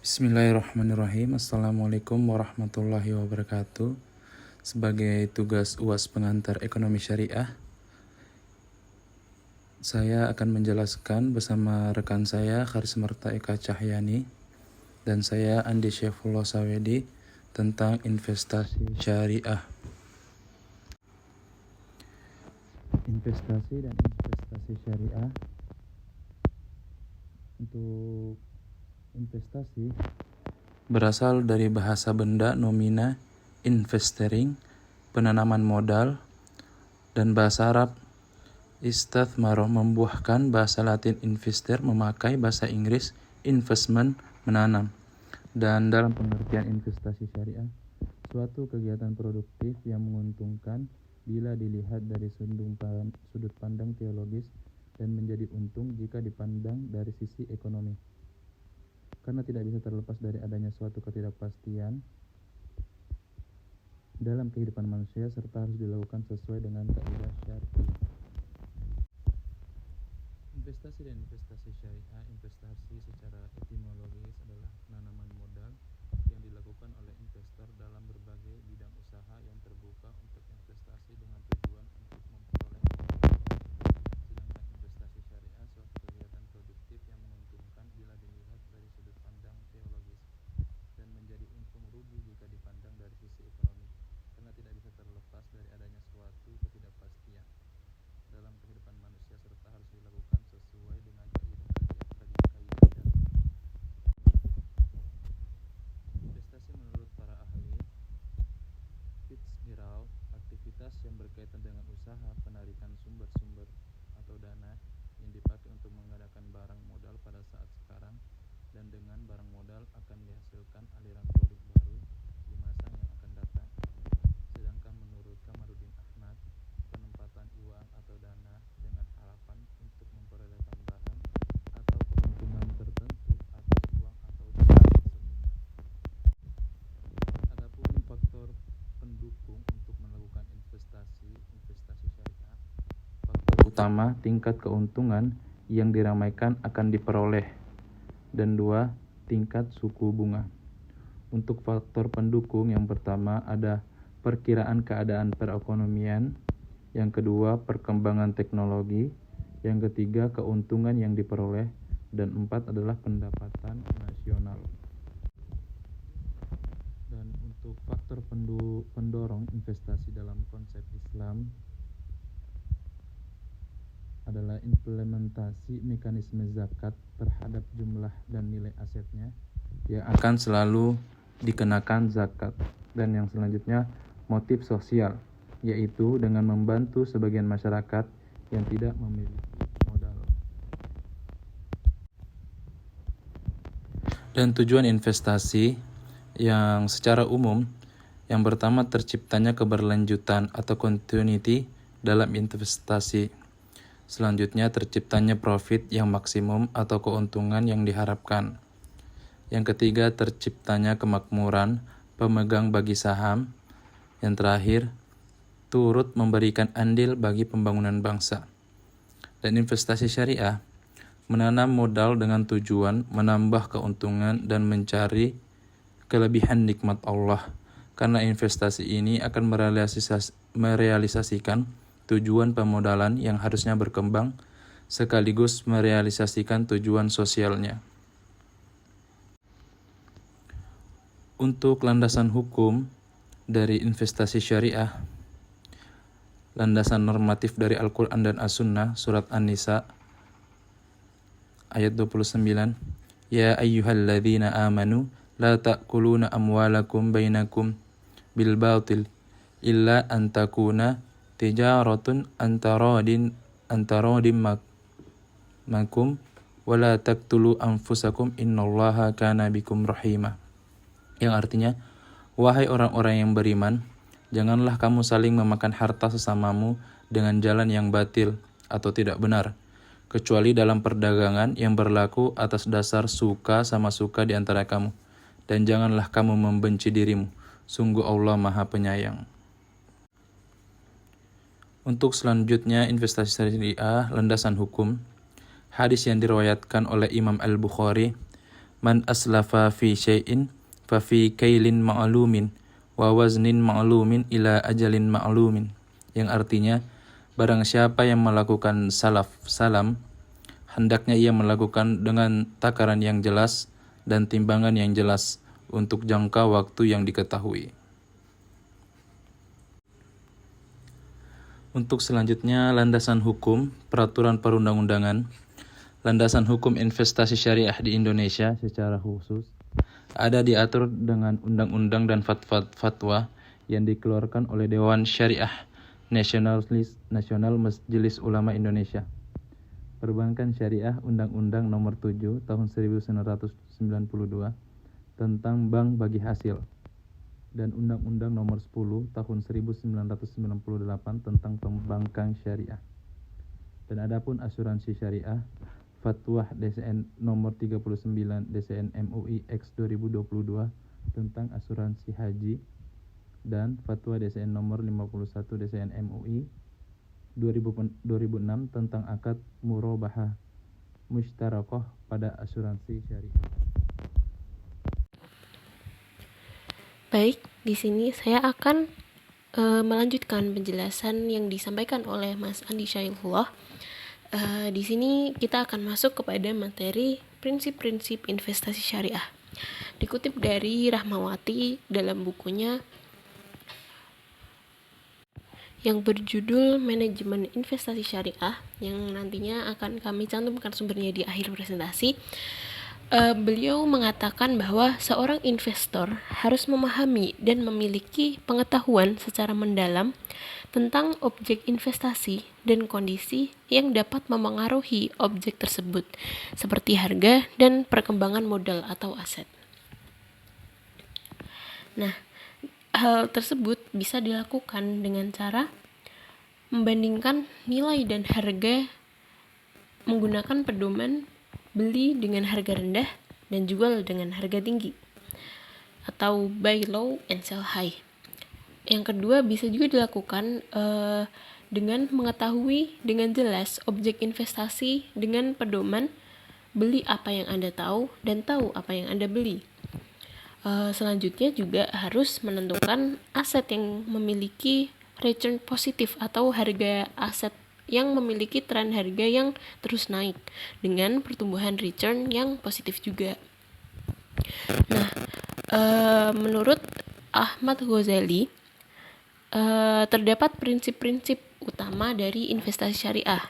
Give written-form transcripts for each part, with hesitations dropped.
Bismillahirrahmanirrahim. Assalamualaikum warahmatullahi wabarakatuh. Sebagai tugas UAS pengantar ekonomi syariah, saya akan menjelaskan bersama rekan saya Karismarta Eka Cahyani dan saya Andi Syefullah Sawedi tentang investasi syariah. Investasi dan investasi syariah. Untuk investasi berasal dari bahasa benda nomina investering, penanaman modal, dan bahasa Arab istathmaro membuahkan, bahasa Latin investor memakai, bahasa Inggris investment menanam. Dan dalam pengertian investasi syariah, suatu kegiatan produktif yang menguntungkan bila dilihat dari sudut pandang teologis dan menjadi untung jika dipandang dari sisi ekonomi. Karena tidak bisa terlepas dari adanya suatu ketidakpastian dalam kehidupan manusia serta harus dilakukan sesuai dengan kaidah syar'i. Investasi dan investasi syariah. Investasi secara etimologis adalah penanaman modal yang dilakukan oleh investor dalam berbagai bidang usaha yang terbuka untuk investasi dengan tujuan untuk memperoleh untung. Sedangkan investasi syariah suatu kegiatan produktif yang menguntungkan bila dilihat dari sudut pandang teologis dan menjadi untung rugi jika dipandang dari sisi ekonomi, karena tidak bisa terlepas dari adanya suatu ketidakpastian dalam kehidupan manusia serta harus dilakukan sesuai dengan kaidah syar'i. Investasi menurut para ahli Fitzgerald, aktivitas yang berkaitan dengan usaha penarikan sumber-sumber atau dana yang dipakai untuk mengadakan barang modal pada saat sekarang, dan dengan barang modal akan dihasilkan aliran produk baru di masa yang akan datang. Sedangkan menurut Kamaluddin Ahmad, penempatan uang atau dana dengan harapan untuk memperoleh tambahan atau keuntungan tertentu atas uang atau dana tersebut. Adapun faktor pendukung untuk melakukan investasi syariah, faktor utama tingkat keuntungan yang diramaikan akan diperoleh, dan 2. Tingkat suku bunga. Untuk faktor pendukung, yang pertama ada perkiraan keadaan perekonomian, yang kedua perkembangan teknologi, yang ketiga keuntungan yang diperoleh, dan 4 adalah pendapatan nasional. Dan untuk faktor pendorong investasi dalam konsep Islam adalah implementasi mekanisme zakat terhadap jumlah dan nilai asetnya yang akan selalu dikenakan zakat. Dan yang selanjutnya motif sosial, yaitu dengan membantu sebagian masyarakat yang tidak memiliki modal. Dan tujuan investasi yang secara umum, yang pertama terciptanya keberlanjutan atau continuity dalam investasi. Selanjutnya terciptanya profit yang maksimum atau keuntungan yang diharapkan. Yang ketiga terciptanya kemakmuran pemegang bagi saham. Yang terakhir turut memberikan andil bagi pembangunan bangsa. Dan investasi syariah menanam modal dengan tujuan menambah keuntungan dan mencari kelebihan nikmat Allah, karena investasi ini akan merealisasikan tujuan pemodalan yang harusnya berkembang sekaligus merealisasikan tujuan sosialnya. Untuk landasan hukum dari investasi syariah, landasan normatif dari Al-Quran dan As-Sunnah, surat An-Nisa ayat 29, Ya ayyuhalladzina amanu la ta'kuluna amwalakum bainakum bil batil illa an takuna tijaratun antaradin makum wala taqtulu anfusakum innallaha kana bikum rahima. Yang artinya, wahai orang-orang yang beriman, janganlah kamu saling memakan harta sesamamu dengan jalan yang batil atau tidak benar, kecuali dalam perdagangan yang berlaku atas dasar suka sama suka di antara kamu, dan janganlah kamu membenci dirimu, sungguh Allah Maha Penyayang. Untuk selanjutnya investasi syariah, landasan hukum. Hadis yang diriwayatkan oleh Imam Al-Bukhari Man aslafa fi syai'in fa fi kailin ma'lumin wa waznin ma'lumin ila ajalin ma'lumin. Yang artinya, barang siapa yang melakukan salam, hendaknya ia melakukan dengan takaran yang jelas dan timbangan yang jelas untuk jangka waktu yang diketahui. Untuk selanjutnya, landasan hukum, peraturan perundang-undangan. Landasan hukum investasi syariah di Indonesia secara khusus ada diatur dengan undang-undang dan fatwa yang dikeluarkan oleh Dewan Syariah Nasional Majelis Ulama Indonesia. Perbankan Syariah Undang-Undang Nomor 7 Tahun 1992 tentang Bank Bagi Hasil dan Undang-Undang Nomor 10 Tahun 1998 tentang Perbankan Syariah. Dan adapun asuransi syariah, Fatwa DCN Nomor 39 DCN MUI X 2022 tentang asuransi haji dan Fatwa DCN Nomor 51 DCN MUI 2006 tentang akad murabahah musytarakah pada asuransi syariah. Baik, di sini saya akan melanjutkan penjelasan yang disampaikan oleh Mas Andi Syailullah. Di sini kita akan masuk kepada materi prinsip-prinsip investasi syariah. Dikutip dari Rahmawati dalam bukunya yang berjudul Manajemen Investasi Syariah, yang nantinya akan kami cantumkan sumbernya di akhir presentasi. Beliau mengatakan bahwa seorang investor harus memahami dan memiliki pengetahuan secara mendalam tentang objek investasi dan kondisi yang dapat memengaruhi objek tersebut, seperti harga dan perkembangan modal atau aset. Nah, hal tersebut bisa dilakukan dengan cara membandingkan nilai dan harga menggunakan pedoman beli dengan harga rendah dan jual dengan harga tinggi, atau buy low and sell high. Yang kedua bisa juga dilakukan dengan mengetahui dengan jelas objek investasi dengan pedoman beli apa yang Anda tahu dan tahu apa yang Anda beli. Selanjutnya juga harus menentukan aset yang memiliki return positif atau harga aset yang memiliki tren harga yang terus naik dengan pertumbuhan return yang positif juga. Nah, menurut Ahmad Ghazali, terdapat prinsip-prinsip utama dari investasi syariah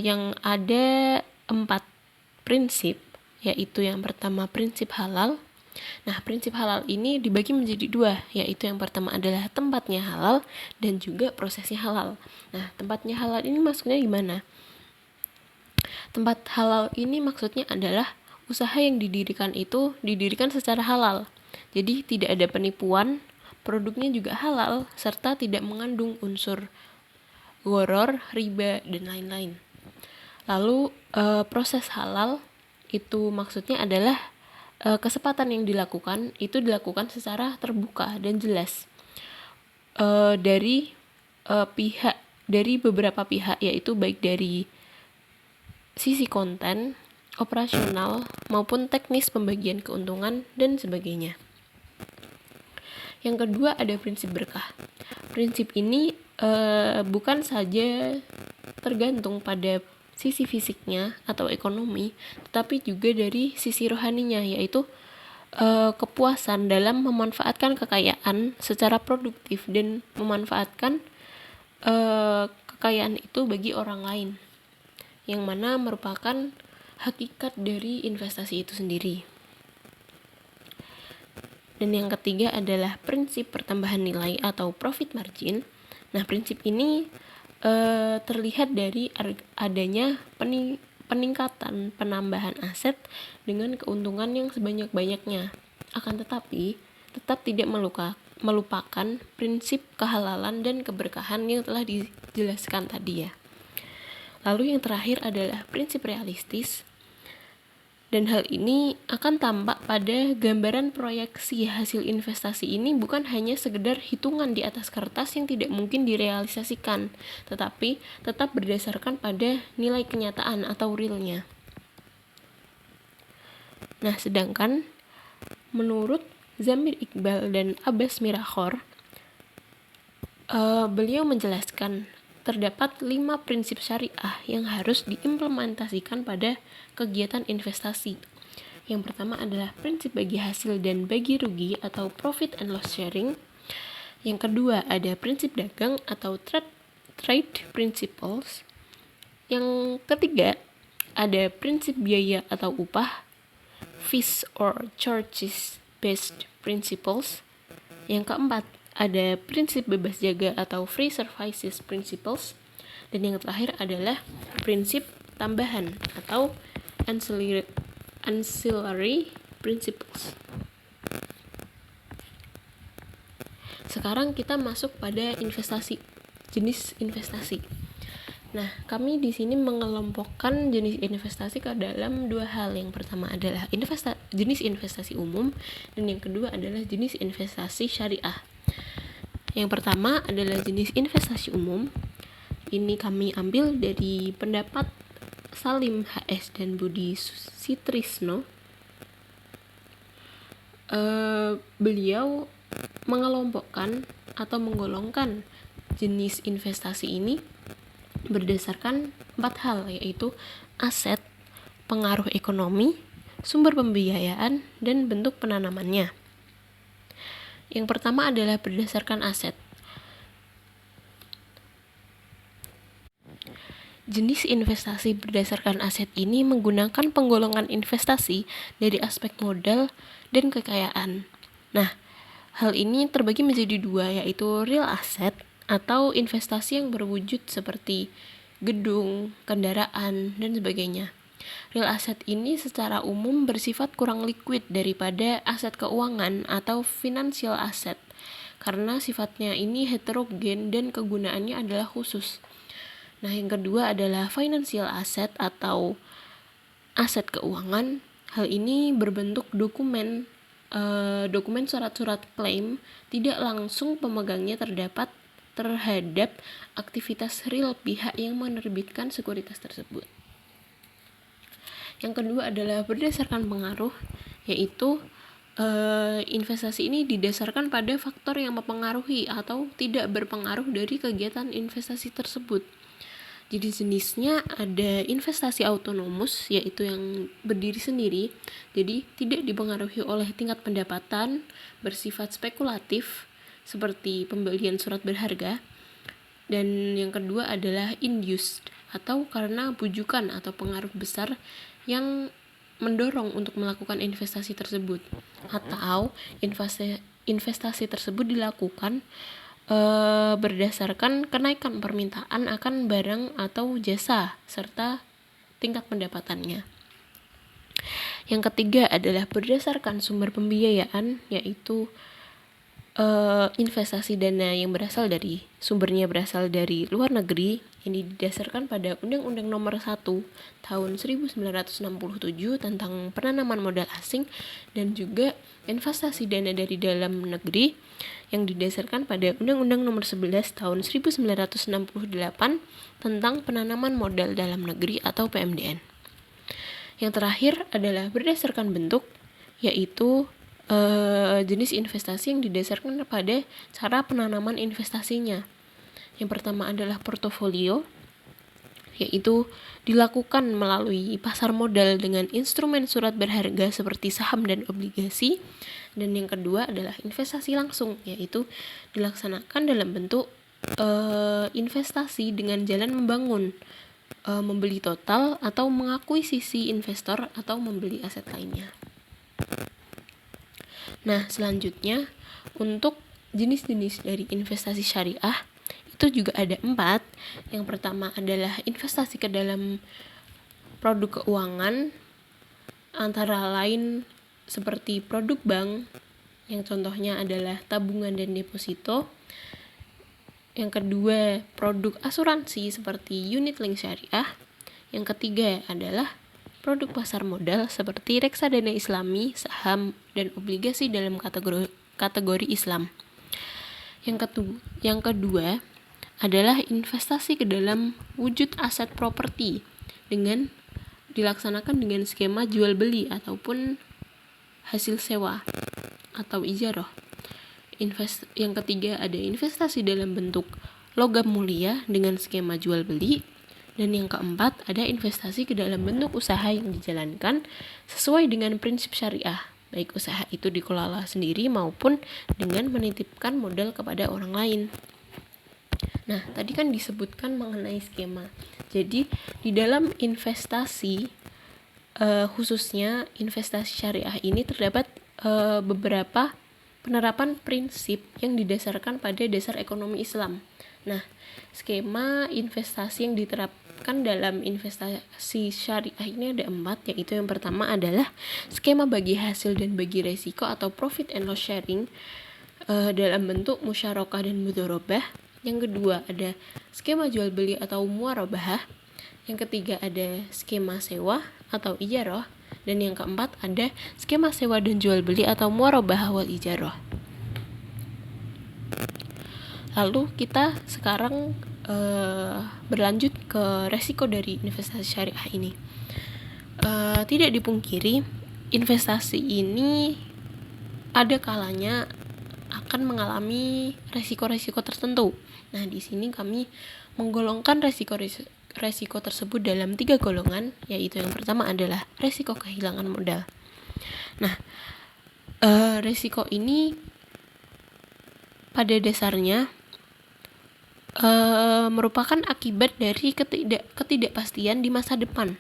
yang ada 4 prinsip, yaitu yang pertama prinsip halal. Nah, prinsip halal ini dibagi menjadi 2, yaitu yang pertama adalah tempatnya halal dan juga prosesnya halal. Nah, tempatnya halal ini maksudnya gimana? Tempat halal ini maksudnya adalah usaha yang didirikan secara halal. Jadi tidak ada penipuan, produknya juga halal, serta tidak mengandung unsur gharar, riba, dan lain-lain. Lalu proses halal itu maksudnya adalah kesempatan yang dilakukan itu dilakukan secara terbuka dan jelas dari beberapa pihak, yaitu baik dari sisi konten, operasional, maupun teknis pembagian keuntungan dan sebagainya. Yang kedua ada prinsip berkah. Prinsip ini bukan saja tergantung pada sisi fisiknya atau ekonomi, tetapi juga dari sisi rohaninya, yaitu kepuasan dalam memanfaatkan kekayaan secara produktif dan memanfaatkan kekayaan itu bagi orang lain, yang mana merupakan hakikat dari investasi itu sendiri. Dan yang ketiga adalah prinsip pertambahan nilai atau profit margin. Nah, prinsip ini terlihat dari adanya peningkatan penambahan aset dengan keuntungan yang sebanyak-banyaknya. Akan tetapi, tetap tidak melupakan prinsip kehalalan dan keberkahan yang telah dijelaskan tadi ya. Lalu yang terakhir adalah prinsip realistis. Dan hal ini akan tampak pada gambaran proyeksi hasil investasi ini bukan hanya sekedar hitungan di atas kertas yang tidak mungkin direalisasikan, tetapi tetap berdasarkan pada nilai kenyataan atau realnya. Nah, sedangkan menurut Zamir Iqbal dan Abbas Mirakhor, beliau menjelaskan terdapat 5 prinsip syariah yang harus diimplementasikan pada kegiatan investasi. Yang pertama adalah prinsip bagi hasil dan bagi rugi atau profit and loss sharing. Yang kedua ada prinsip dagang atau trade principles. Yang ketiga ada prinsip biaya atau upah, fees or charges based principles. Yang keempat ada prinsip bebas jaga atau free services principles. Dan yang terakhir adalah prinsip tambahan atau ancillary principles. Sekarang kita masuk pada jenis investasi. Nah, kami di sini mengelompokkan jenis investasi ke dalam 2 hal. Yang pertama adalah jenis investasi umum, dan yang kedua adalah jenis investasi syariah. Yang pertama adalah jenis investasi umum. Ini kami ambil dari pendapat Salim HS dan Budi Sitrisno. Beliau mengelompokkan atau menggolongkan jenis investasi ini berdasarkan 4 hal, yaitu aset, pengaruh ekonomi, sumber pembiayaan, dan bentuk penanamannya. Yang pertama adalah berdasarkan aset. Jenis investasi berdasarkan aset ini menggunakan penggolongan investasi dari aspek modal dan kekayaan. Nah, hal ini terbagi menjadi 2, yaitu real asset atau investasi yang berwujud seperti gedung, kendaraan, dan sebagainya. Real asset ini secara umum bersifat kurang liquid daripada aset keuangan atau financial asset, karena sifatnya ini heterogen dan kegunaannya adalah khusus. Nah, yang kedua adalah financial asset atau aset keuangan. Hal ini berbentuk dokumen surat-surat klaim, tidak langsung pemegangnya terhadap aktivitas real pihak yang menerbitkan sekuritas tersebut. Yang kedua adalah berdasarkan pengaruh, yaitu investasi ini didasarkan pada faktor yang mempengaruhi atau tidak berpengaruh dari kegiatan investasi tersebut. Jadi jenisnya ada investasi autonomus, yaitu yang berdiri sendiri, jadi tidak dipengaruhi oleh tingkat pendapatan, bersifat spekulatif, seperti pembelian surat berharga. Dan yang kedua adalah induced, atau karena bujukan atau pengaruh besar yang mendorong untuk melakukan investasi tersebut, atau investasi tersebut dilakukan berdasarkan kenaikan permintaan akan barang atau jasa serta tingkat pendapatannya. Yang ketiga adalah berdasarkan sumber pembiayaan, yaitu investasi dana yang sumbernya berasal dari luar negeri, yang didasarkan pada Undang-Undang Nomor 1 Tahun 1967 tentang penanaman modal asing, dan juga investasi dana dari dalam negeri yang didasarkan pada Undang-Undang Nomor 11 Tahun 1968 tentang penanaman modal dalam negeri atau PMDN. Yang terakhir adalah berdasarkan bentuk, yaitu jenis investasi yang didasarkan pada cara penanaman investasinya. Yang pertama adalah portofolio, yaitu dilakukan melalui pasar modal dengan instrumen surat berharga seperti saham dan obligasi. Dan yang kedua adalah investasi langsung, yaitu dilaksanakan dalam bentuk investasi dengan jalan membangun, membeli total atau mengakuisisi investor atau membeli aset lainnya. Nah, selanjutnya untuk jenis-jenis dari investasi syariah itu juga ada 4. Yang pertama adalah investasi ke dalam produk keuangan, antara lain seperti produk bank, yang contohnya adalah tabungan dan deposito. Yang kedua, produk asuransi seperti unit link syariah. Yang ketiga adalah produk pasar modal seperti reksadana Islami, saham, dan obligasi dalam kategori Islam. Yang kedua adalah investasi ke dalam wujud aset properti dengan dilaksanakan dengan skema jual beli ataupun hasil sewa atau ijarah. Yang ketiga ada investasi dalam bentuk logam mulia dengan skema jual beli. Dan yang keempat ada investasi ke dalam bentuk usaha yang dijalankan sesuai dengan prinsip syariah, baik usaha itu dikelola sendiri maupun dengan menitipkan modal kepada orang lain. Nah, tadi kan disebutkan mengenai skema. Jadi di dalam investasi, khususnya investasi syariah ini terdapat beberapa penerapan prinsip yang didasarkan pada dasar ekonomi Islam. Nah, skema investasi yang diterapkan dalam investasi syariah ini ada 4, yaitu yang pertama adalah skema bagi hasil dan bagi resiko atau profit and loss sharing dalam bentuk musyarakah dan mudharabah. Yang kedua ada skema jual beli atau muarabah. Yang ketiga ada skema sewa atau ijarah. Dan yang keempat ada skema sewa dan jual beli atau muarabah wal ijarah. Lalu kita sekarang berlanjut ke resiko dari investasi syariah ini. Tidak dipungkiri investasi ini ada kalanya akan mengalami resiko-resiko tertentu. Nah, di sini kami menggolongkan resiko tersebut dalam 3 golongan, yaitu yang pertama adalah resiko kehilangan modal. Nah, resiko ini pada dasarnya merupakan akibat dari ketidakpastian di masa depan,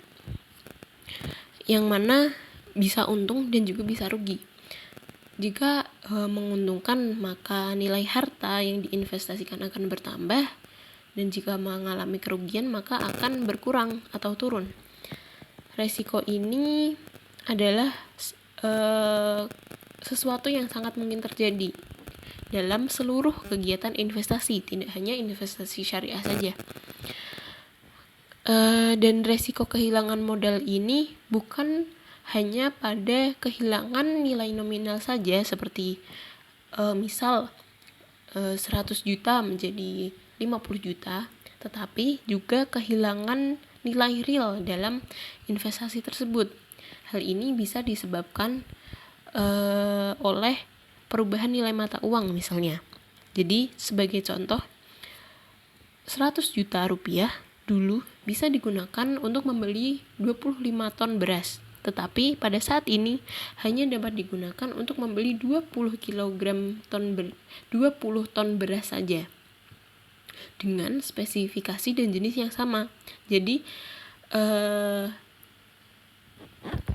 yang mana bisa untung dan juga bisa rugi. Jika menguntungkan, maka nilai harta yang diinvestasikan akan bertambah, dan jika mengalami kerugian maka akan berkurang atau turun. Resiko ini adalah sesuatu yang sangat mungkin terjadi dalam seluruh kegiatan investasi, tidak hanya investasi syariah saja. Dan resiko kehilangan modal ini bukan hanya pada kehilangan nilai nominal saja, seperti misal 100 juta menjadi 50 juta, tetapi juga kehilangan nilai real dalam investasi tersebut. Hal ini bisa disebabkan oleh perubahan nilai mata uang misalnya. Jadi sebagai contoh, 100 juta rupiah dulu bisa digunakan untuk membeli 25 ton beras. Tetapi pada saat ini hanya dapat digunakan untuk membeli 20 ton beras saja, dengan spesifikasi dan jenis yang sama. Jadi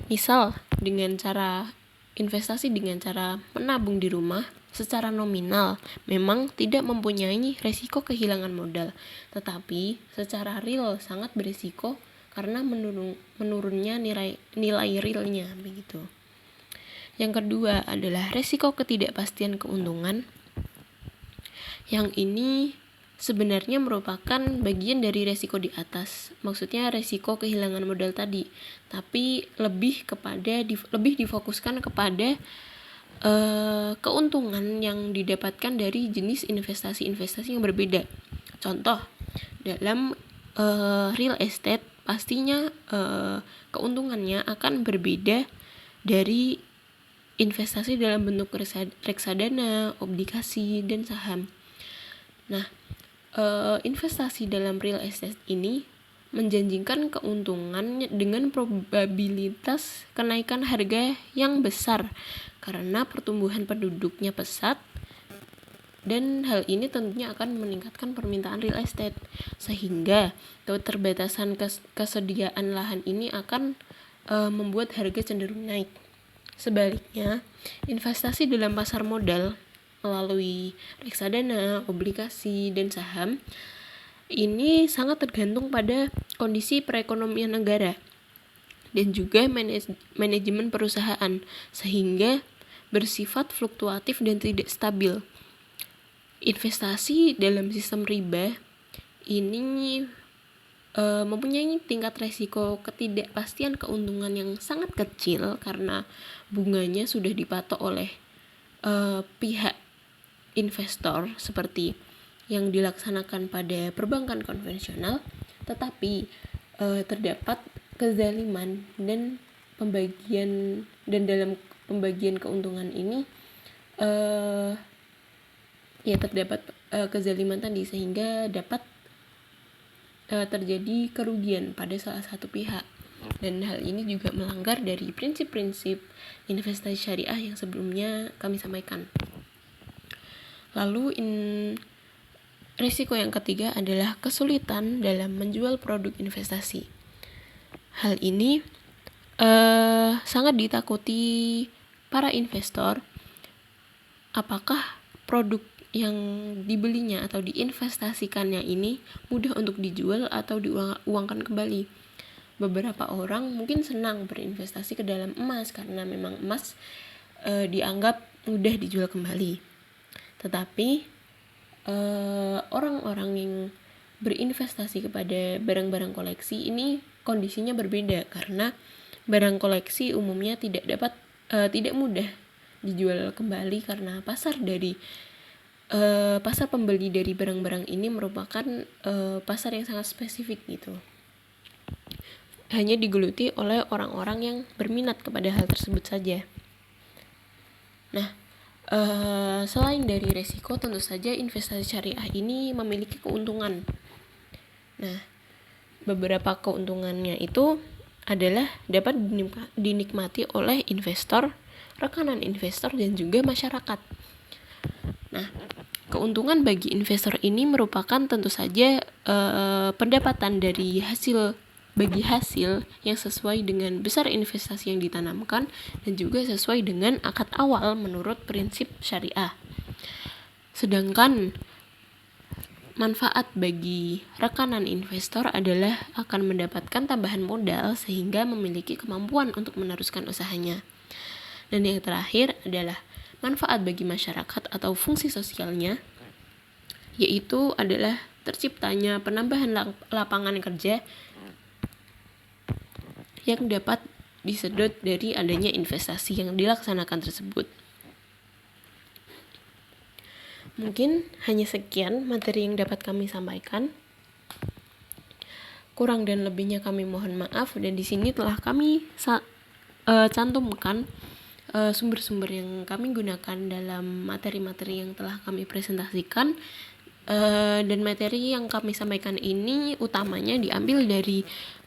misal dengan cara investasi dengan cara menabung di rumah, secara nominal memang tidak mempunyai resiko kehilangan modal, tetapi secara real sangat berisiko karena menurunnya nilai realnya begitu. Yang kedua adalah resiko ketidakpastian keuntungan. Yang ini sebenarnya merupakan bagian dari resiko di atas, maksudnya resiko kehilangan modal tadi, tapi lebih difokuskan kepada keuntungan yang didapatkan dari jenis investasi yang berbeda. Contoh, dalam real estate pastinya keuntungannya akan berbeda dari investasi dalam bentuk reksadana, obligasi, dan saham. Nah, investasi dalam real estate ini menjanjikan keuntungan dengan probabilitas kenaikan harga yang besar karena pertumbuhan penduduknya pesat, dan hal ini tentunya akan meningkatkan permintaan real estate, sehingga keterbatasan kesediaan lahan ini akan membuat harga cenderung naik. Sebaliknya, investasi dalam pasar modal melalui reksadana, obligasi, dan saham ini sangat tergantung pada kondisi perekonomian negara dan juga manajemen perusahaan, sehingga bersifat fluktuatif dan tidak stabil. Investasi dalam sistem riba ini mempunyai tingkat resiko ketidakpastian keuntungan yang sangat kecil karena bunganya sudah dipatok oleh pihak investor seperti yang dilaksanakan pada perbankan konvensional, tetapi terdapat kezaliman dan dalam pembagian keuntungan ini ya terdapat kezaliman tadi, sehingga dapat terjadi kerugian pada salah satu pihak, dan hal ini juga melanggar dari prinsip-prinsip investasi syariah yang sebelumnya kami sampaikan. Lalu risiko yang ketiga adalah kesulitan dalam menjual produk investasi. Hal ini sangat ditakuti para investor. Apakah produk yang dibelinya atau diinvestasikannya ini mudah untuk dijual atau diuangkan kembali? Beberapa orang mungkin senang berinvestasi ke dalam emas karena memang emas dianggap mudah dijual kembali. Tetapi orang-orang yang berinvestasi kepada barang-barang koleksi ini kondisinya berbeda, karena barang koleksi umumnya tidak mudah dijual kembali karena pasar pembeli dari barang-barang ini merupakan pasar yang sangat spesifik gitu. Hanya digeluti oleh orang-orang yang berminat kepada hal tersebut saja. Nah, selain dari resiko, tentu saja investasi syariah ini memiliki keuntungan. Nah, beberapa keuntungannya itu adalah dapat dinikmati oleh investor, rekanan investor, dan juga masyarakat. Nah, keuntungan bagi investor ini merupakan tentu saja pendapatan dari hasil yang sesuai dengan besar investasi yang ditanamkan dan juga sesuai dengan akad awal menurut prinsip syariah. Sedangkan manfaat bagi rekanan investor adalah akan mendapatkan tambahan modal sehingga memiliki kemampuan untuk meneruskan usahanya. Dan yang terakhir adalah manfaat bagi masyarakat atau fungsi sosialnya, yaitu adalah terciptanya penambahan lapangan kerja yang dapat disedot dari adanya investasi yang dilaksanakan tersebut. Mungkin hanya sekian materi yang dapat kami sampaikan. Kurang dan lebihnya kami mohon maaf, dan di sini telah kami cantumkan sumber-sumber yang kami gunakan dalam materi-materi yang telah kami presentasikan, dan materi yang kami sampaikan ini utamanya diambil dari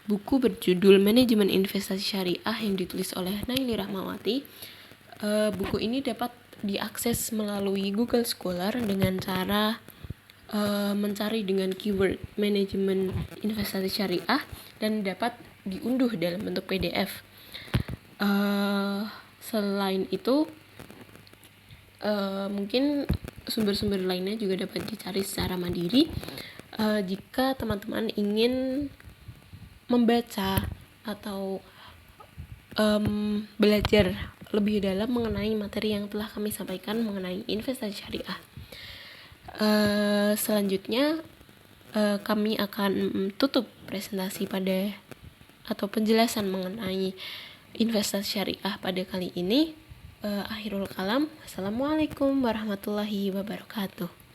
buku berjudul Manajemen Investasi Syariah yang ditulis oleh Naili Rahmawati. Buku ini dapat diakses melalui Google Scholar dengan cara mencari dengan keyword manajemen investasi syariah dan dapat diunduh dalam bentuk PDF. Selain itu, mungkin sumber-sumber lainnya juga dapat dicari secara mandiri. Jika teman-teman ingin membaca atau belajar lebih dalam mengenai materi yang telah kami sampaikan mengenai investasi syariah. Selanjutnya kami akan tutup presentasi atau penjelasan mengenai investasi syariah pada kali ini. Akhirul kalam. Assalamualaikum warahmatullahi wabarakatuh.